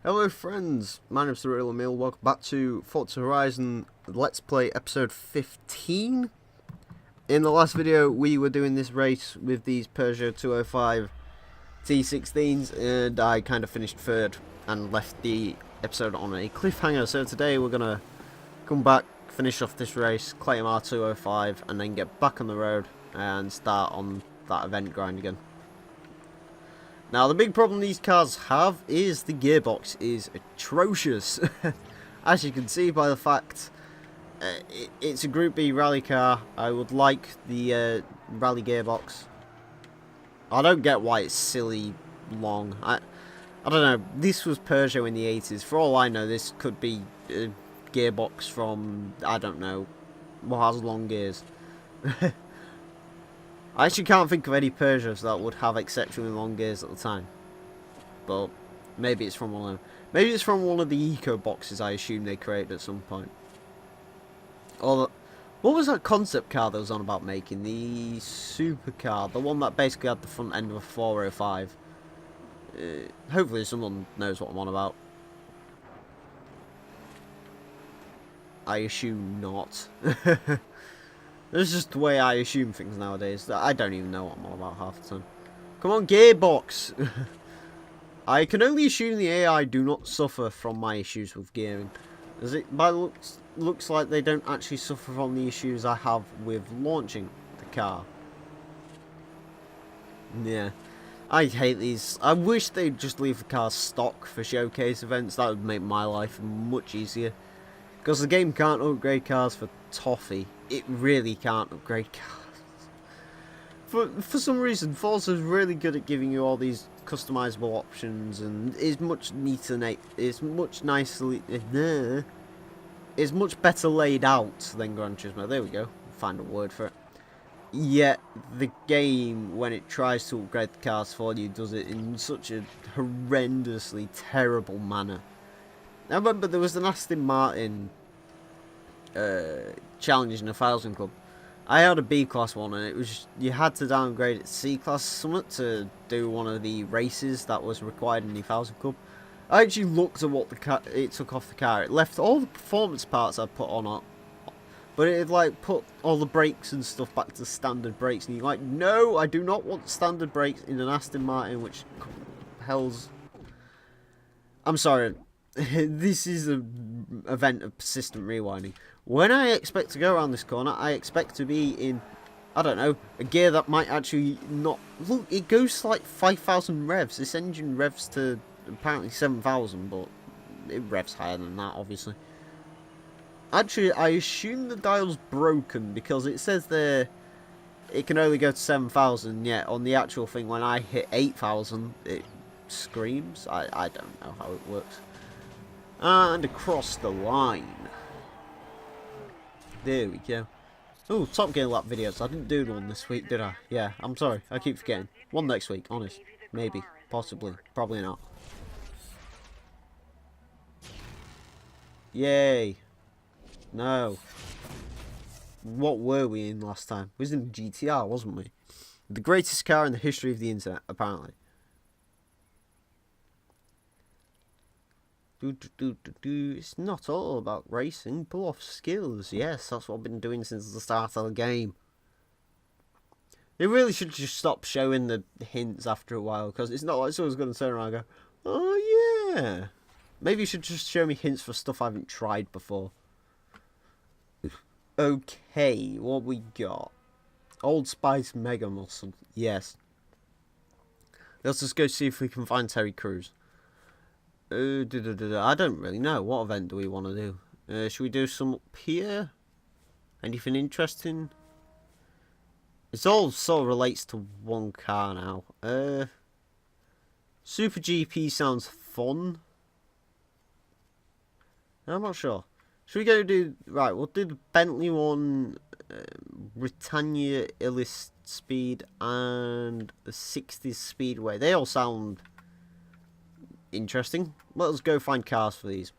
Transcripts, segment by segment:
Hello friends, my name's Real Emile, welcome back to Forza Horizon Let's Play episode 15. In the last video we were doing this race with these Peugeot 205 T16s and I kind of finished third and left the episode on a cliffhanger. So today we're going to come back, finish off this race, claim our 205 and then get back on the road and start on that event grind again. Now, the big problem these cars have is the gearbox is atrocious. As you can see by the fact, it's a Group B rally car. I would like the rally gearbox. I don't get why it's silly long. I don't know. This was Peugeot in the 80s. For all I know, this could be a gearbox from, I don't know, what has long gears. I actually can't think of any Peugeots that would have exceptionally long gears at the time. But maybe it's from one of them. Maybe it's from one of the eco boxes I assume they created at some point. Or what was that concept car that was on about making? The supercar. The one that basically had the front end of a 405. Hopefully someone knows what I'm on about. I assume not. That's just the way I assume things nowadays. I don't even know what I'm all about half the time. Come on, gearbox! I can only assume the AI do not suffer from my issues with gearing. As it by looks like they don't actually suffer from the issues I have with launching the car. Yeah. I hate these. I wish they'd just leave the car stock for showcase events. That would make my life much easier. Because the game can't upgrade cars for toffee. It really can't upgrade cars. For some reason, Forza is really good at giving you all these customizable options and is much neater, is much nicely, is much better laid out than Gran Turismo. There we go. Find a word for it. Yet the game, when it tries to upgrade the cars for you, does it in such a horrendously terrible manner. I remember there was an Aston Martin challenge in a 1000 club. I had a B class one and it was you had to downgrade it to C class summit to do one of the races that was required in the 1000 club. I actually looked at what the car it took off the car. It left all the performance parts I put on it, but it like put all the brakes and stuff back to standard brakes, and you're like, no, I do not want standard brakes in an Aston Martin, which hell's. I'm sorry. This is an event of persistent rewinding. When I expect to go around this corner, I expect to be in, I don't know, a gear that might actually not... Look, it goes to like 5,000 revs. This engine revs to apparently 7,000, but it revs higher than that, obviously. Actually, I assume the dial's broken because it says there it can only go to 7,000, yet on the actual thing, when I hit 8,000, it screams. I don't know how it works. And across the line. There we go. Oh, Top Gear Lap videos. I didn't do one this week, did I? Yeah, I'm sorry. I keep forgetting. One next week, honest. Maybe. Possibly. Probably not. Yay. No. What were we in last time? We was in GTR, wasn't we? The greatest car in the history of the internet, apparently. It's not all about racing. Pull off skills. Yes, that's what I've been doing since the start of the game. They really should just stop showing the hints after a while, because it's not like someone's going to turn around and go, oh yeah. Maybe you should just show me hints for stuff I haven't tried before. Okay, what we got? Old Spice Mega Muscle. Yes. Let's just go see if we can find Terry Crews. I don't really know. What event do we want to do? Should we do some up here? Anything interesting? It's all sort of relates to one car now. Super GP sounds fun. I'm not sure. Should we go do... Right, we'll do the Bentley one, Britannia Illis Speed, and the 60s Speedway. They all sound interesting. Let's go find cars for these.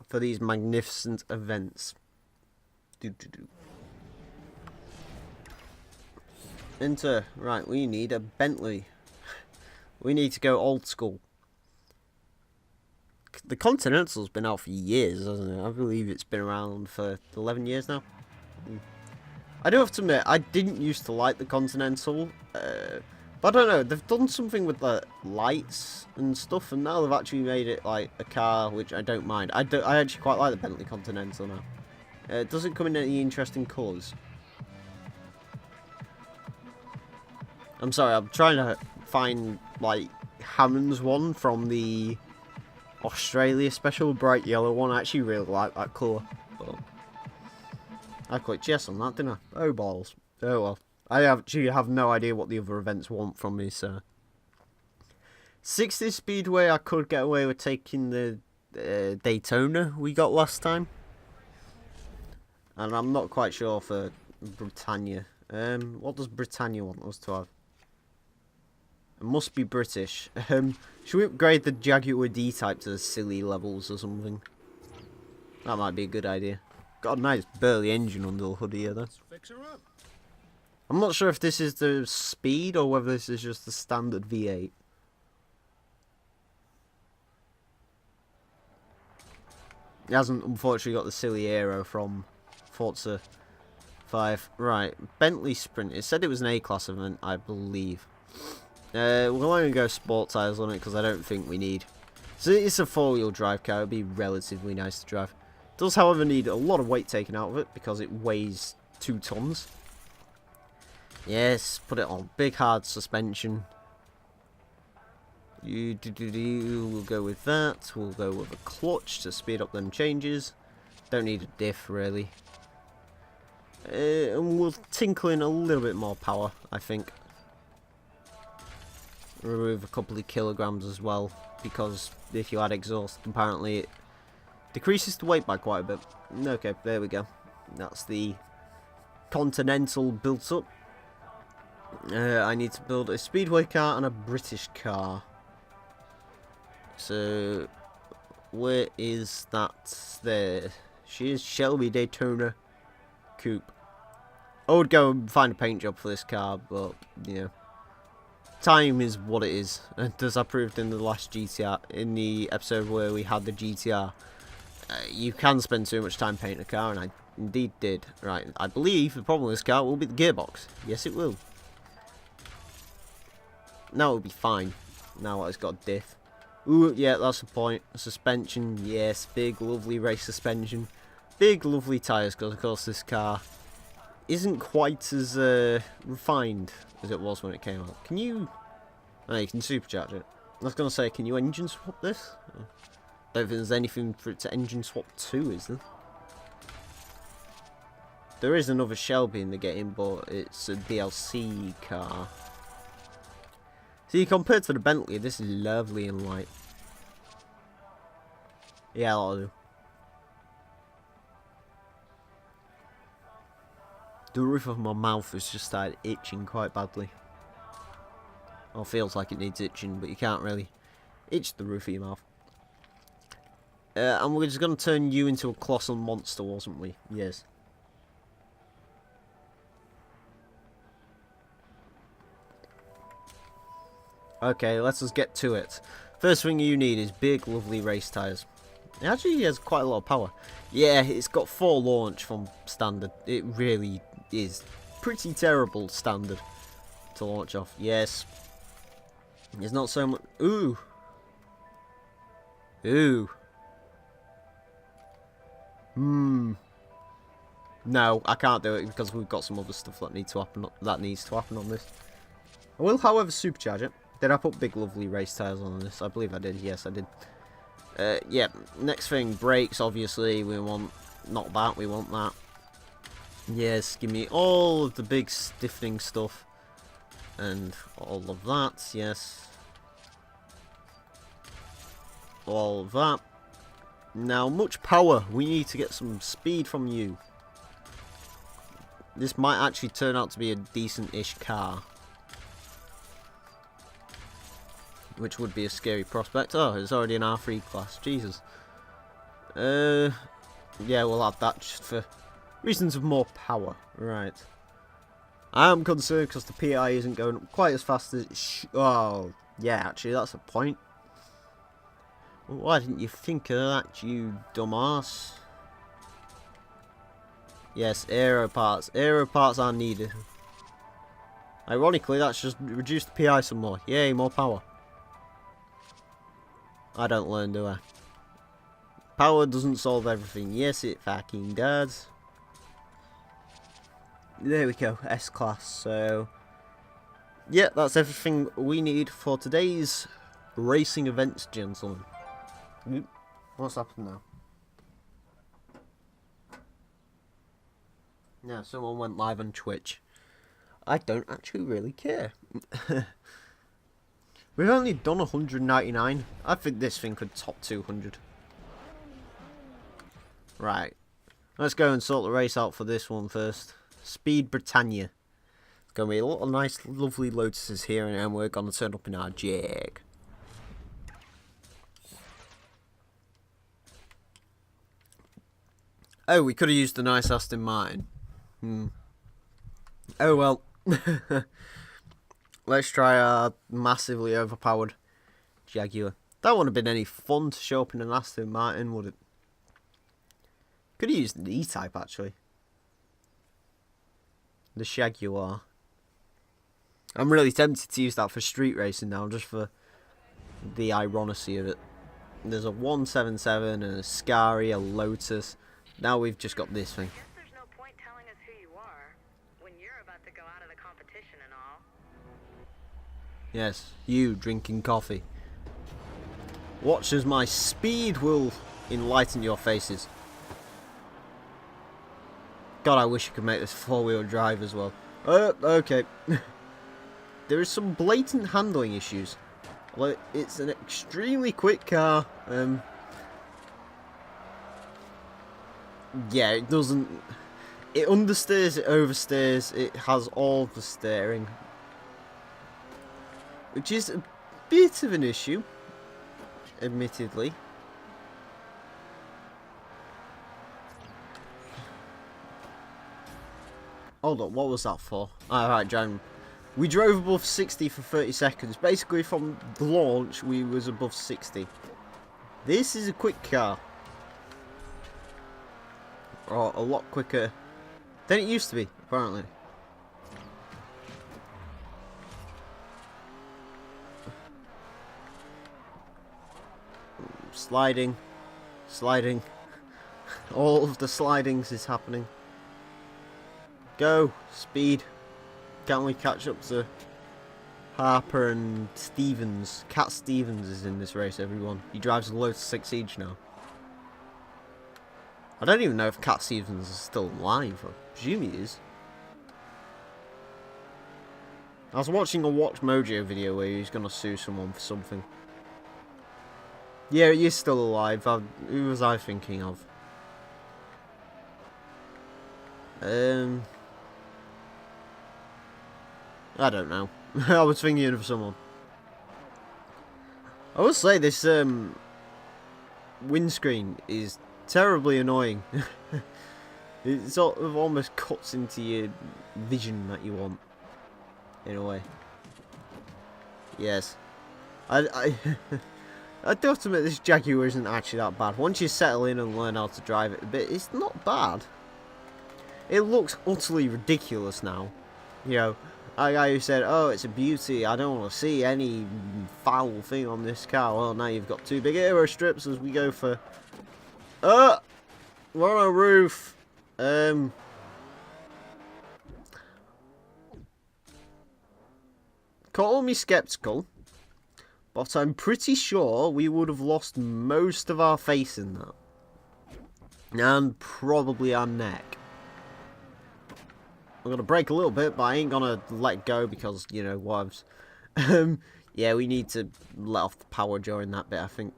For these magnificent events. Enter. Right, we need a Bentley. We need to go old school. The Continental's been out for years, hasn't it? I believe it's been around for 11 years now. I do have to admit, I didn't used to like the Continental. But I don't know, they've done something with the lights and stuff, and now they've actually made it like a car, which I don't mind. I actually quite like the Bentley Continental now. It doesn't come in any interesting colours. I'm sorry, I'm trying to find, like, Hammond's one from the Australia special, bright yellow one. I actually really like that colour. But I clicked yes on that, didn't I? Oh, balls. Oh, well. I actually have no idea what the other events want from me, so. 60 Speedway, I could get away with taking the Daytona we got last time. And I'm not quite sure for Britannia. What does Britannia want us to have? It must be British. Should we upgrade the Jaguar D-Type to the silly levels or something? That might be a good idea. Got a nice burly engine under the hood here, though. I'm not sure if this is the speed or whether this is just the standard V8. It hasn't, unfortunately, got the silly aero from Forza 5. Right, Bentley Sprint. It said it was an A-class event, I believe. We'll only go sport tyres on it because I don't think we need. So it's a 4-wheel drive car. It'd be relatively nice to drive. It does, however, need a lot of weight taken out of it because it weighs 2 tons. Yes, put it on big hard suspension. We'll go with that. We'll go with a clutch to speed up them changes. Don't need a diff really. And we'll tinkle in a little bit more power, I think. Remove a couple of kilograms as well, because if you add exhaust, apparently it decreases the weight by quite a bit. Okay, there we go. That's the Continental built up. I need to build a Speedway car and a British car. So, where is that? There. She is Shelby Daytona Coupe. I would go and find a paint job for this car, but, you know. Time is what it is, and as I proved in the last GTR, in the episode where we had the GTR, you can spend too much time painting a car, and I indeed did. Right, I believe the problem with this car will be the gearbox. Yes, it will. Now it'll be fine. Now it's got a diff. Ooh, yeah, that's the point. Suspension, yes, big, lovely race suspension. Big, lovely tyres, because of course this car isn't quite as refined as it was when it came out. Can you... Oh, you can supercharge it. I was going to say, can you engine swap this? Don't think there's anything for it to engine swap to, is there? There is another Shelby in the game, but it's a DLC car. See, compared to the Bentley, this is lovely and light. Yeah, that'll do. The roof of my mouth has just started itching quite badly. Or feels like it needs itching, but you can't really itch the roof of your mouth. And we're just going to turn you into a colossal monster, wasn't we? Yes. Okay, let's just get to it. First thing you need is big, lovely race tyres. It actually has quite a lot of power. Yeah, it's got 4 launch from standard. It really is pretty terrible standard to launch off. Yes. There's not so much... Ooh. Ooh. No, I can't do it because we've got some other stuff that needs to happen on this. I will, however, supercharge it. Did I put big, lovely race tyres on this? I believe I did. Yes, I did. Yeah, next thing, brakes, obviously. We want... Not that, we want that. Yes, give me all of the big stiffening stuff. And all of that, yes. All of that. Now, much power. We need to get some speed from you. This might actually turn out to be a decent-ish car. Which would be a scary prospect. Oh, it's already an R3 class. Jesus. Yeah, we'll add that just for reasons of more power. Right. I am concerned because the PI isn't going up quite as fast as it should. Oh, Yeah, actually, that's a point. Well, why didn't you think of that, you dumbass? Yes, aero parts. Aero parts are needed. Ironically, that's just reduced the PI some more. Yay, more power. I don't learn, do I? Power doesn't solve everything. Yes, it fucking does. There we go, S-Class. So, yeah, that's everything we need for today's racing events, gentlemen. What's happened now? Yeah, someone went live on Twitch. I don't actually really care. We've only done 199. I think this thing could top 200. Right. Let's go and sort the race out for this one first. Speed Britannia. There's going to be a lot of nice, lovely Lotuses here, and we're going to turn up in our Jag. Oh, we could have used the nice Aston Martin. Oh well. Let's try our massively overpowered Jaguar. That wouldn't have been any fun to show up in an Aston Martin, would it? Could have used an E-Type, actually. The Jaguar. I'm really tempted to use that for street racing now, just for the ironicy of it. There's a 177 and a Scary, a Lotus. Now we've just got this thing. Guess there's no point telling us who you are when you're about to go out of the competition and all. Yes, you drinking coffee. Watch as my speed will enlighten your faces. God, I wish you could make this four-wheel drive as well. Okay. There is some blatant handling issues. Like, it's an extremely quick car. Yeah, it doesn't... It understeers, it oversteers, it has all the steering. Which is a bit of an issue, admittedly. Hold on, what was that for? Alright, John. We drove above 60 for 30 seconds. Basically, from the launch, we was above 60. This is a quick car. Or a lot quicker than it used to be, apparently. Sliding. Sliding. All of the slidings is happening. Go, speed. Can't we catch up to Harper and Stevens? Cat Stevens is in this race, everyone. He drives a Lotus 6 Siege now. I don't even know if Cat Stevens is still alive. I presume he is. I was watching a Watch Mojo video where he's going to sue someone for something. Yeah, he is still alive. Who was I thinking of? I don't know. I was thinking of someone. I will say this windscreen is terribly annoying. It sort of almost cuts into your vision that you want, in a way. Yes. I do have to admit this Jaguar isn't actually that bad. Once you settle in and learn how to drive it a bit, it's not bad. It looks utterly ridiculous now. You know, a guy who said, oh, it's a beauty, I don't want to see any foul thing on this car. Well, now you've got two big aero strips as we go for... we're on a roof. Call me skeptical, but I'm pretty sure we would have lost most of our face in that. And probably our neck. I'm going to brake a little bit, but I ain't going to let go because, you know, wives. Yeah, we need to let off the power during that bit, I think.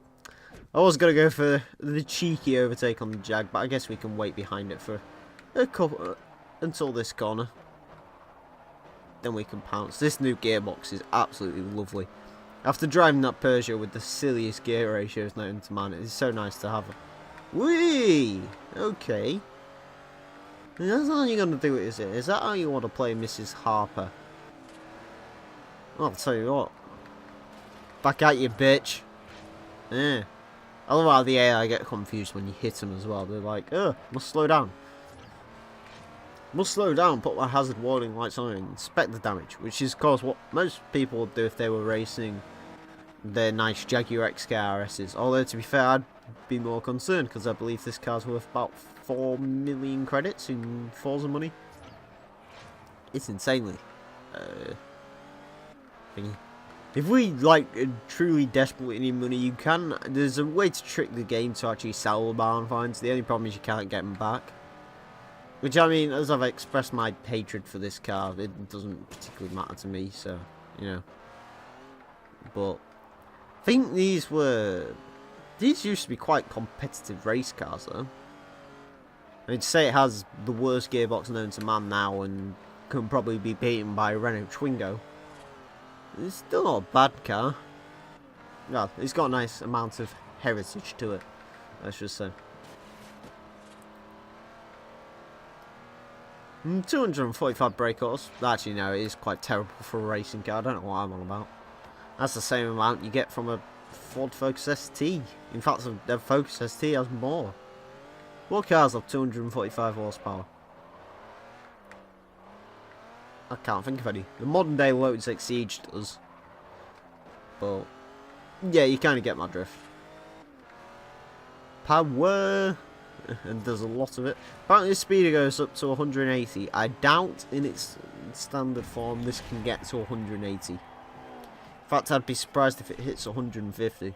I was going to go for the cheeky overtake on the Jag, but I guess we can wait behind it for a couple, until this corner. Then we can pounce. This new gearbox is absolutely lovely. After driving that Peugeot with the silliest gear ratios known to man, it is so nice to have. Whee! Okay. That's how you're going to do it, is it? Is that how you want to play Mrs. Harper? I'll tell you what. Back at you, bitch. Yeah. I love how the AI get confused when you hit them as well. They're like, oh, must slow down. Must slow down, put my hazard warning lights on and inspect the damage. Which is, of course, what most people would do if they were racing their nice Jaguar XKRSs. Although, to be fair, I'd be more concerned because I believe this car's worth about 4 million credits in Forza money. It's insanely thingy. If we like truly desperately need money, you can. There's a way to trick the game to actually sell the barn finds. The only problem is you can't get them back. Which, I mean, as I've expressed my hatred for this car, it doesn't particularly matter to me. So, you know. But I think these used to be quite competitive race cars, though. I mean, to say it has the worst gearbox known to man now and can probably be beaten by a Renault Twingo. It's still not a bad car. Well, it's got a nice amount of heritage to it, let's just say. 245 brake horse. Actually, no, it is quite terrible for a racing car. I don't know what I'm on about. That's the same amount you get from a Ford Focus ST. In fact, the Focus ST has more. What cars have 245 horsepower? I can't think of any. The modern day Lotus Exige does. But, yeah, you kind of get my drift. Power! And there's a lot of it. Apparently the speed goes up to 180. I doubt in its standard form this can get to 180. In fact, I'd be surprised if it hits 150. Always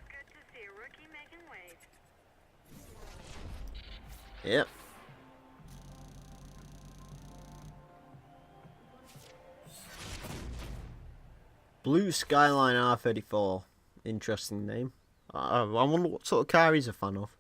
good to see a rookie making waves. Yep. Blue Skyline R34. Interesting name. I wonder what sort of car he's a fan of.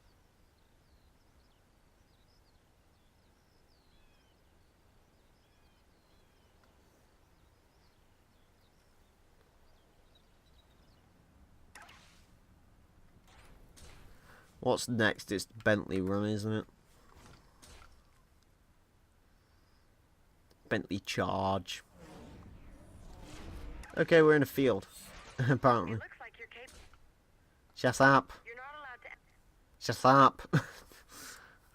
What's next? It's Bentley run, isn't it? Bentley Charge. Okay, we're in a field. Apparently. It looks like you're capable. Shut up. You're not allowed to. Shut up.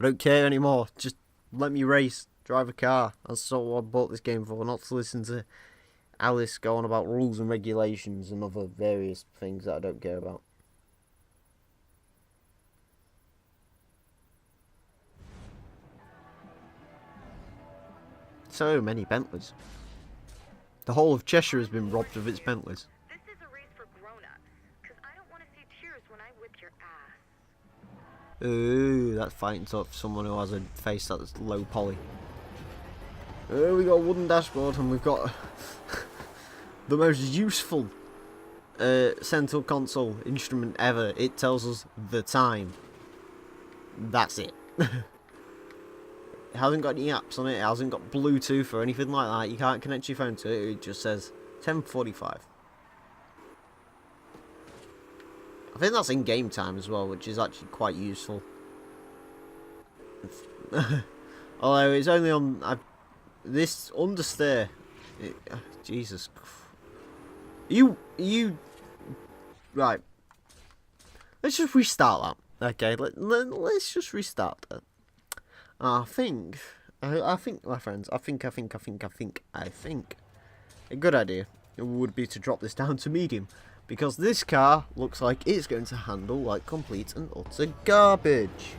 I don't care anymore. Just let me race. Drive a car. That's what I bought this game for. Not to listen to Alice go on about rules and regulations and other various things that I don't care about. So many Bentleys. The whole of Cheshire has been robbed of its Bentleys. This is a race for grown-ups, because I don't want to see tears when I whip your ass. Ooh, that's fighting tough. Someone who has a face that's low poly. We got a wooden dashboard and we've got the most useful central console instrument ever. It tells us the time. That's it. It hasn't got any apps on it. It hasn't got Bluetooth or anything like that. You can't connect your phone to it. It just says 10:45. I think that's in game time as well, which is actually quite useful. Although it's only on this understeer. Jesus. You right. Let's just restart that. Okay, let's just restart that. I think, my friends, I think a good idea would be to drop this down to medium, because this car looks like it's going to handle like complete and utter garbage.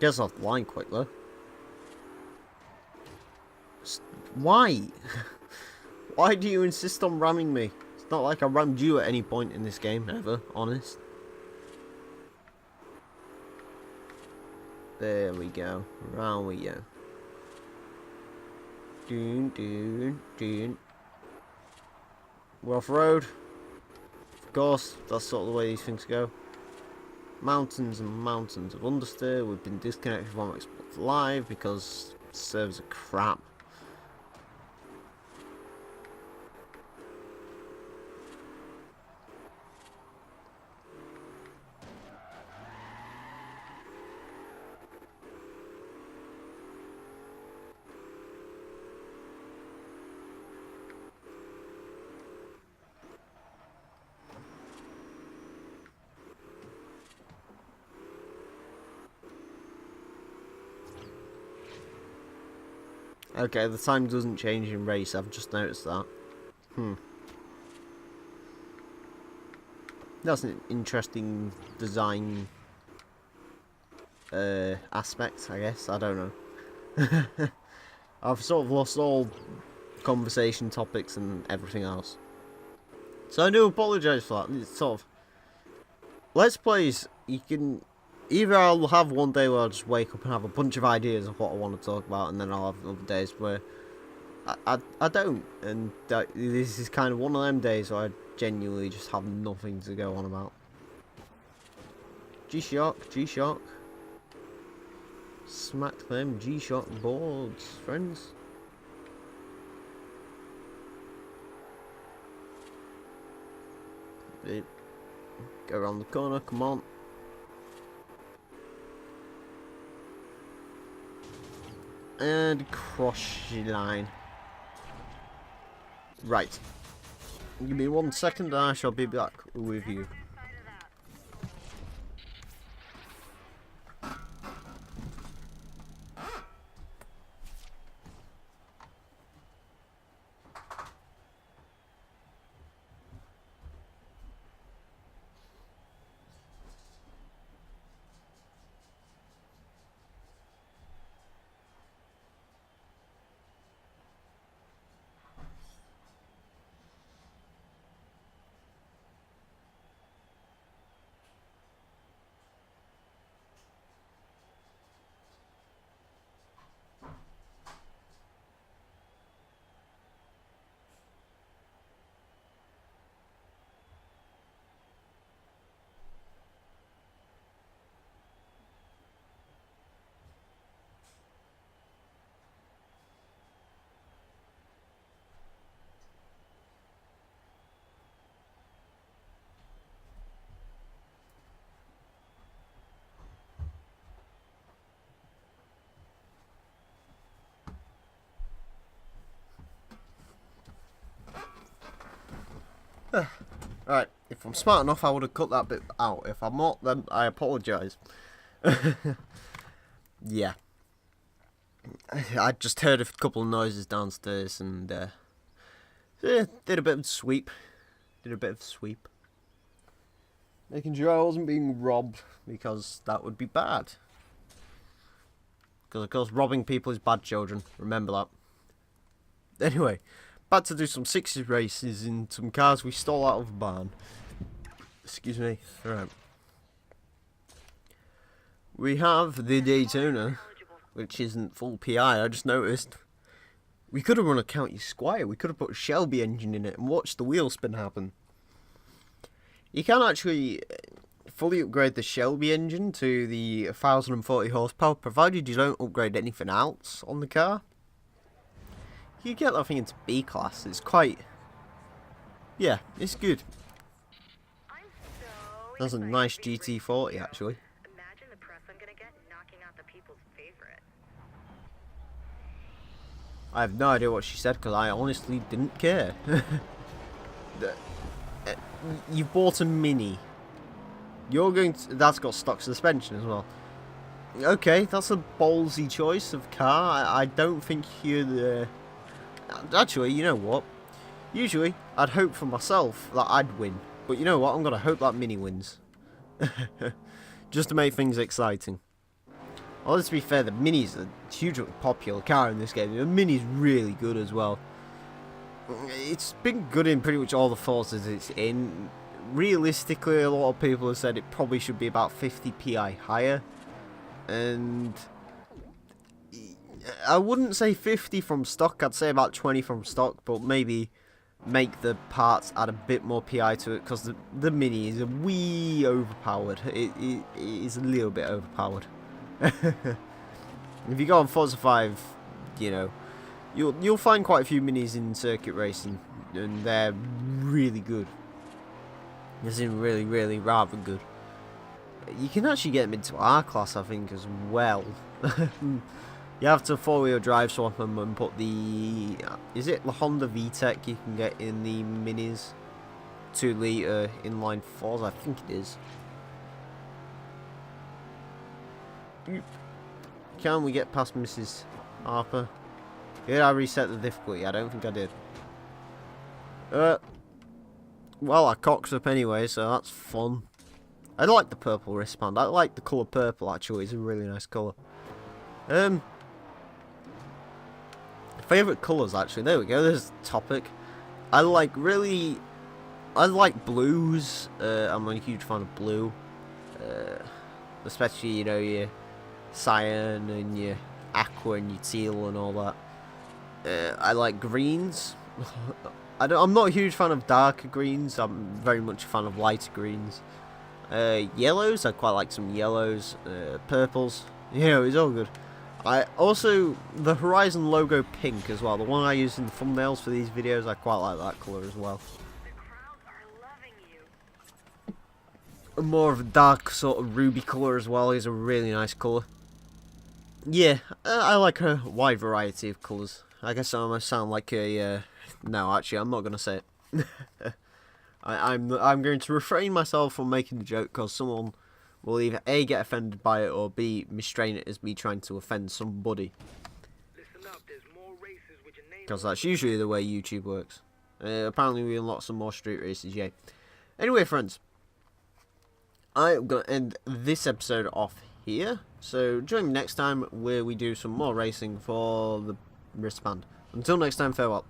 Gets off the line quick though. Why? Why do you insist on ramming me? It's not like I rammed you at any point in this game, ever, honest. There we go. Round we go. Doon, doon, doon. We're off road. Of course, that's sort of the way these things go. Mountains and mountains of understeer. We've been disconnected from Xbox Live because servers are crap. Okay, the time doesn't change in race. I've just noticed that. That's an interesting design aspect, I guess. I don't know. I've sort of lost all conversation topics and everything else. So I do apologise for that. It's sort of Let's Plays, you can either I'll have one day where I'll just wake up and have a bunch of ideas of what I want to talk about, and then I'll have other days where I don't, and this is kind of one of them days where I genuinely just have nothing to go on about. G-Shock, G-Shock. Smack them G-Shock boards, friends. Go around the corner, come on. And cross your line. Right. Give me 1 second and I shall be back with you. Right, if I'm smart enough I would have cut that bit out. If I'm not, then I apologise. Yeah. I just heard a couple of noises downstairs and did a bit of sweep. Making sure I wasn't being robbed, because that would be bad. Because of course robbing people is bad, children. Remember that. Anyway, back to do some 60s races in some cars we stole out of a barn. Excuse me. Alright. We have the Daytona, which isn't full PI, I just noticed. We could have run a County Squire, we could have put a Shelby engine in it and watched the wheel spin happen. You can actually fully upgrade the Shelby engine to the 1040 horsepower, provided you don't upgrade anything else on the car. You get that thing into B class, it's quite... yeah, it's good. That's a nice GT40 actually. Imagine the press I'm gonna get knocking out the people's favorite. I have no idea what she said because I honestly didn't care. You bought a Mini. You're going to... that's got stock suspension as well. Okay, that's a ballsy choice of car. I don't think you're the... actually, you know what? Usually, I'd hope for myself that I'd win. But you know what? I'm going to hope that Mini wins. Just to make things exciting. Well, let's be fair, the Mini's a hugely popular car in this game. The Mini's really good as well. It's been good in pretty much all the Forzas it's in. Realistically, a lot of people have said it probably should be about 50 PI higher. And I wouldn't say 50 from stock, I'd say about 20 from stock, but maybe make the parts add a bit more PI to it, because the Mini is a wee overpowered. It is a little bit overpowered. If you go on Forza 5, you know, you'll find quite a few Minis in circuit racing, and they're really good. As in really rather good. You can actually get them into R class, I think, as well. You have to 4-wheel drive swap them and put the... is it the Honda VTEC you can get in the Minis? 2 litre inline 4s, I think it is. Can we get past Mrs. Harper? Did I reset the difficulty? I don't think I did. Well, I cocked up anyway, so that's fun. I like the purple wristband. I like the colour purple, actually. It's a really nice colour. Favourite colours, actually. There we go. There's the topic. I like blues. I'm a huge fan of blue. Especially, you know, your cyan and your aqua and your teal and all that. I like greens. I'm not a huge fan of darker greens. I'm very much a fan of lighter greens. Yellows, I quite like some yellows. Purples, you know, it's all good. I also, the Horizon logo pink as well, the one I use in the thumbnails for these videos, I quite like that colour as well. The crowds are loving you. And more of a dark sort of ruby colour as well is a really nice colour. Yeah, I like a wide variety of colours. I guess I almost sound like a, no, actually, I'm not going to say it. I'm going to refrain myself from making the joke because someone will either A, get offended by it, or B, misstrain it as me trying to offend somebody. Because that's usually the way YouTube works. Apparently we unlock some more street races, yay. Anyway, friends, I'm going to end this episode off here. So join me next time where we do some more racing for the wristband. Until next time, farewell.